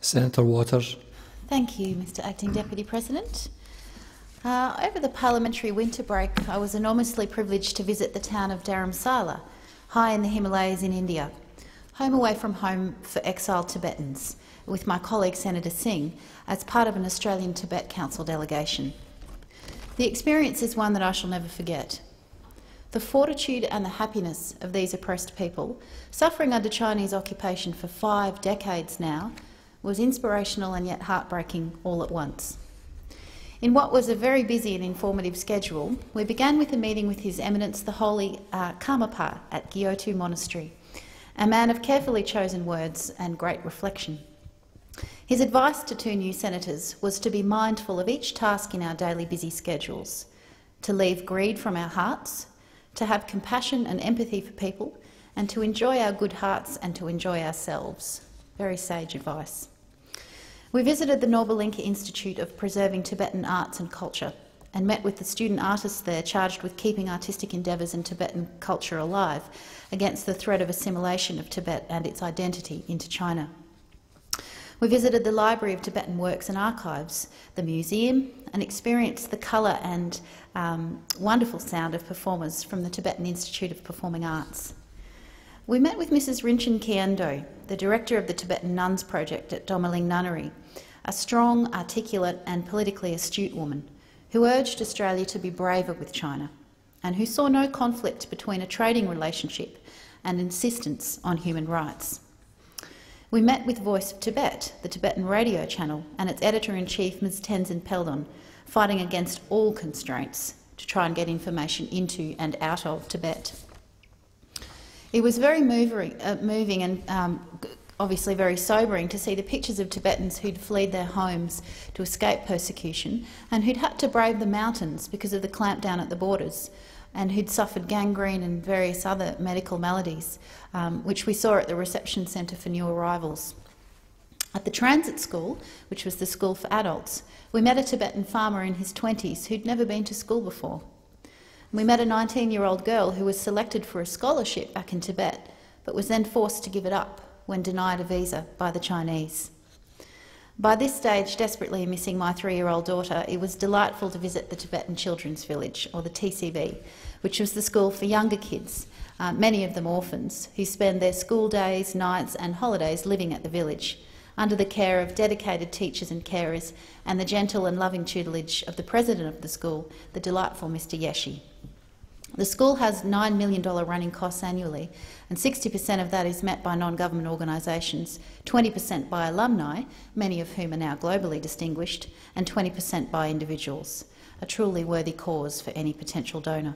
Senator Waters. Thank you, Mr Acting Deputy President. Over the parliamentary winter break, I was enormously privileged to visit the town of Dharamsala, high in the Himalayas in India, home away from home for exiled Tibetans, with my colleague Senator Singh as part of an Australian Tibet Council delegation. The experience is one that I shall never forget. The fortitude and the happiness of these oppressed people, suffering under Chinese occupation for 5 decades now, was inspirational and yet heartbreaking all at once. In what was a very busy and informative schedule, we began with a meeting with His Eminence the Holy Karmapa at Gyotu Monastery, a man of carefully chosen words and great reflection. His advice to 2 new senators was to be mindful of each task in our daily busy schedules, to leave greed from our hearts, to have compassion and empathy for people, and to enjoy our good hearts and to enjoy ourselves. Very sage advice. We visited the Norbalinka Institute of Preserving Tibetan Arts and Culture and met with the student artists there charged with keeping artistic endeavours in Tibetan culture alive against the threat of assimilation of Tibet and its identity into China. We visited the Library of Tibetan Works and Archives, the museum, and experienced the colour and wonderful sound of performers from the Tibetan Institute of Performing Arts. We met with Mrs Rinchen Kiendo, the director of the Tibetan Nuns Project at Domaling Nunnery, a strong, articulate and politically astute woman who urged Australia to be braver with China and who saw no conflict between a trading relationship and insistence on human rights. We met with Voice of Tibet, the Tibetan radio channel, and its editor-in-chief, Ms Tenzin Peldon, fighting against all constraints to try and get information into and out of Tibet. It was very moving and obviously very sobering to see the pictures of Tibetans who'd fled their homes to escape persecution and who'd had to brave the mountains because of the clampdown at the borders and who'd suffered gangrene and various other medical maladies, which we saw at the reception centre for new arrivals. At the transit school, which was the school for adults, we met a Tibetan farmer in his 20s who'd never been to school before. We met a 19-year-old girl who was selected for a scholarship back in Tibet, but was then forced to give it up when denied a visa by the Chinese. By this stage, desperately missing my 3-year-old daughter, it was delightful to visit the Tibetan Children's Village, or the TCV, which was the school for younger kids, many of them orphans, who spend their school days, nights and holidays living at the village, under the care of dedicated teachers and carers and the gentle and loving tutelage of the president of the school, the delightful Mr Yeshi. The school has $9 million running costs annually, and 60% of that is met by non-government organisations, 20% by alumni, many of whom are now globally distinguished, and 20% by individuals, a truly worthy cause for any potential donor.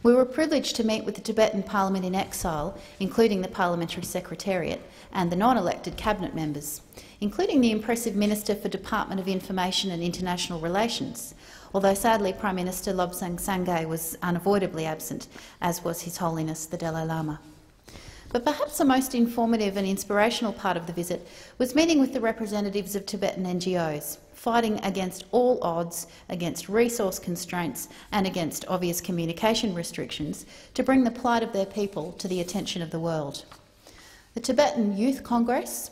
We were privileged to meet with the Tibetan Parliament in exile, including the Parliamentary Secretariat and the non-elected cabinet members, including the impressive Minister for Department of Information and International Relations, although sadly Prime Minister Lobsang Sangay was unavoidably absent, as was His Holiness the Dalai Lama. But perhaps the most informative and inspirational part of the visit was meeting with the representatives of Tibetan NGOs, fighting against all odds, against resource constraints and against obvious communication restrictions to bring the plight of their people to the attention of the world. The Tibetan Youth Congress,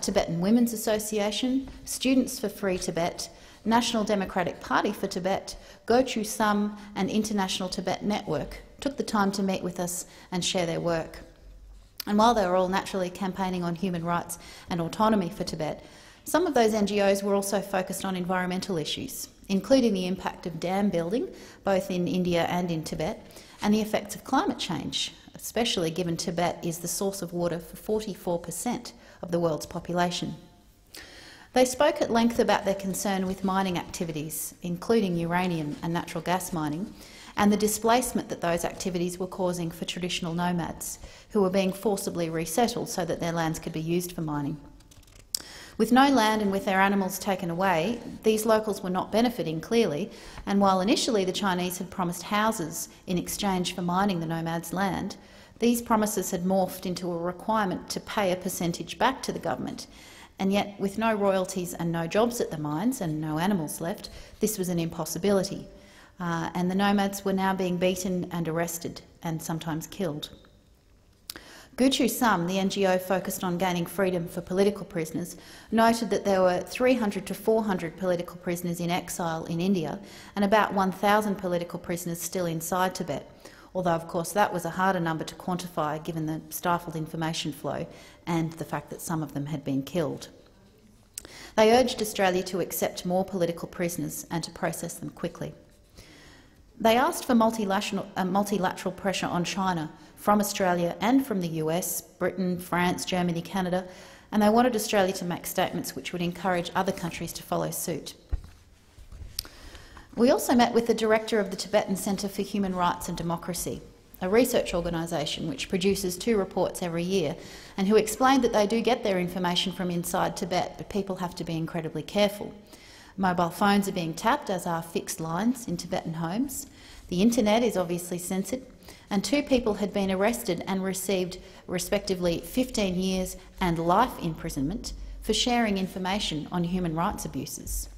Tibetan Women's Association, Students for Free Tibet, National Democratic Party for Tibet, Gochu Sum and International Tibet Network took the time to meet with us and share their work. And while they were all naturally campaigning on human rights and autonomy for Tibet, some of those NGOs were also focused on environmental issues, including the impact of dam building, both in India and in Tibet, and the effects of climate change, especially given Tibet is the source of water for 44% of the world's population. They spoke at length about their concern with mining activities, including uranium and natural gas mining, and the displacement that those activities were causing for traditional nomads, who were being forcibly resettled so that their lands could be used for mining. With no land and with their animals taken away, these locals were not benefiting clearly, and while initially the Chinese had promised houses in exchange for mining the nomads' land, these promises had morphed into a requirement to pay a percentage back to the government, and yet with no royalties and no jobs at the mines and no animals left, this was an impossibility, and the nomads were now being beaten and arrested and sometimes killed. Guchu Sum, the NGO focused on gaining freedom for political prisoners, noted that there were 300 to 400 political prisoners in exile in India and about 1,000 political prisoners still inside Tibet, although of course that was a harder number to quantify given the stifled information flow and the fact that some of them had been killed. They urged Australia to accept more political prisoners and to process them quickly. They asked for multilateral pressure on China from Australia and from the US, Britain, France, Germany, Canada, and they wanted Australia to make statements which would encourage other countries to follow suit. We also met with the director of the Tibetan Centre for Human Rights and Democracy, a research organisation which produces 2 reports every year, and who explained that they do get their information from inside Tibet, but people have to be incredibly careful. Mobile phones are being tapped, as are fixed lines in Tibetan homes. The internet is obviously censored, and 2 people had been arrested and received respectively 15 years and life imprisonment for sharing information on human rights abuses.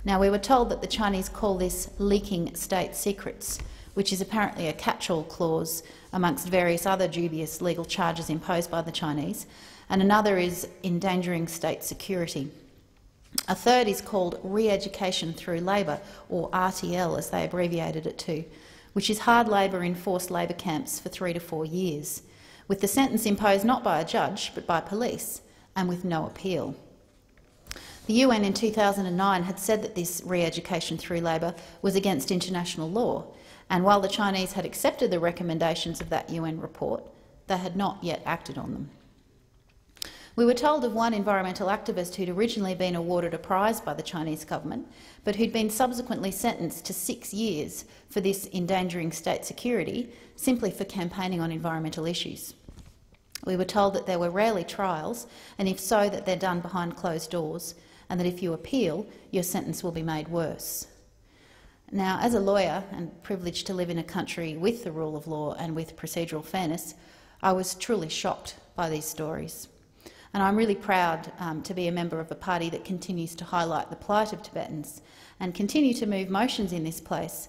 Now, we were told that the Chinese call this leaking state secrets, which is apparently a catch-all clause amongst various other dubious legal charges imposed by the Chinese, and another is endangering state security. A third is called re-education through labour, or RTL as they abbreviated it to, which is hard labour in forced labour camps for 3 to 4 years, with the sentence imposed not by a judge but by police, and with no appeal. The UN in 2009 had said that this re-education through labour was against international law, and while the Chinese had accepted the recommendations of that UN report, they had not yet acted on them. We were told of one environmental activist who'd originally been awarded a prize by the Chinese government, but who'd been subsequently sentenced to 6 years for this endangering state security, simply for campaigning on environmental issues. We were told that there were rarely trials, and if so, that they're done behind closed doors, and that if you appeal, your sentence will be made worse. Now, as a lawyer and privileged to live in a country with the rule of law and with procedural fairness, I was truly shocked by these stories. And I'm really proud to be a member of a party that continues to highlight the plight of Tibetans and continue to move motions in this place,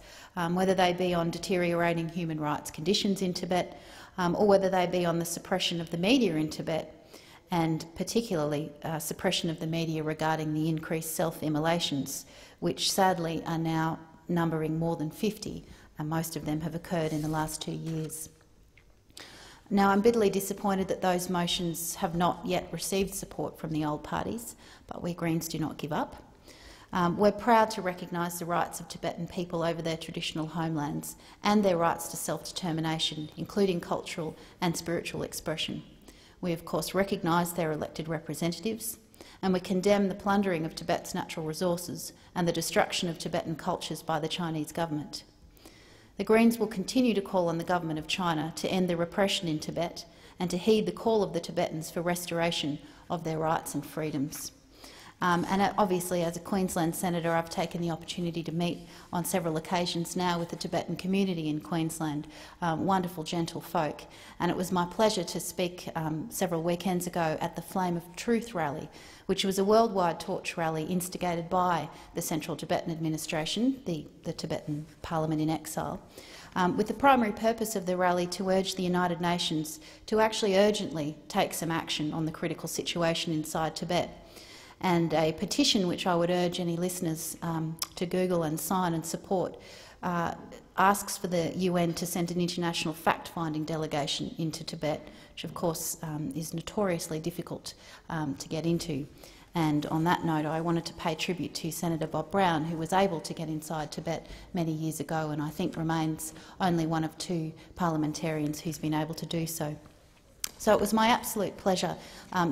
whether they be on deteriorating human rights conditions in Tibet or whether they be on the suppression of the media in Tibet, and particularly suppression of the media regarding the increased self-immolations, which sadly are now numbering more than 50, and most of them have occurred in the last 2 years. Now, I'm bitterly disappointed that those motions have not yet received support from the old parties, but we Greens do not give up. We're proud to recognise the rights of Tibetan people over their traditional homelands and their rights to self-determination, including cultural and spiritual expression. We, of course, recognise their elected representatives, and we condemn the plundering of Tibet's natural resources and the destruction of Tibetan cultures by the Chinese government. The Greens will continue to call on the government of China to end the repression in Tibet and to heed the call of the Tibetans for restoration of their rights and freedoms. And obviously, as a Queensland senator, I've taken the opportunity to meet on several occasions now with the Tibetan community in Queensland, wonderful, gentle folk. And it was my pleasure to speak several weekends ago at the Flame of Truth rally, which was a worldwide torch rally instigated by the Central Tibetan Administration, the Tibetan Parliament in exile, with the primary purpose of the rally to urge the United Nations to actually urgently take some action on the critical situation inside Tibet. And a petition which I would urge any listeners to Google and sign and support asks for the UN to send an international fact-finding delegation into Tibet, which of course is notoriously difficult to get into. And on that note, I wanted to pay tribute to Senator Bob Brown, who was able to get inside Tibet many years ago and I think remains only one of 2 parliamentarians who's been able to do so. So it was my absolute pleasure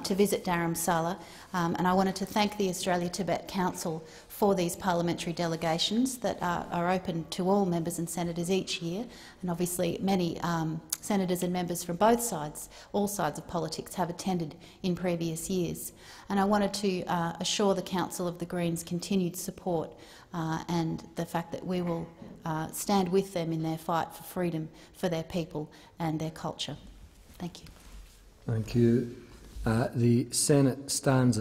to visit Dharamsala, and I wanted to thank the Australia Tibet Council for these parliamentary delegations that are open to all members and senators each year, and obviously many senators and members from both sides, all sides of politics, have attended in previous years. And I wanted to assure the Council of the Greens' continued support and the fact that we will stand with them in their fight for freedom for their people and their culture. Thank you. Thank you. The Senate stands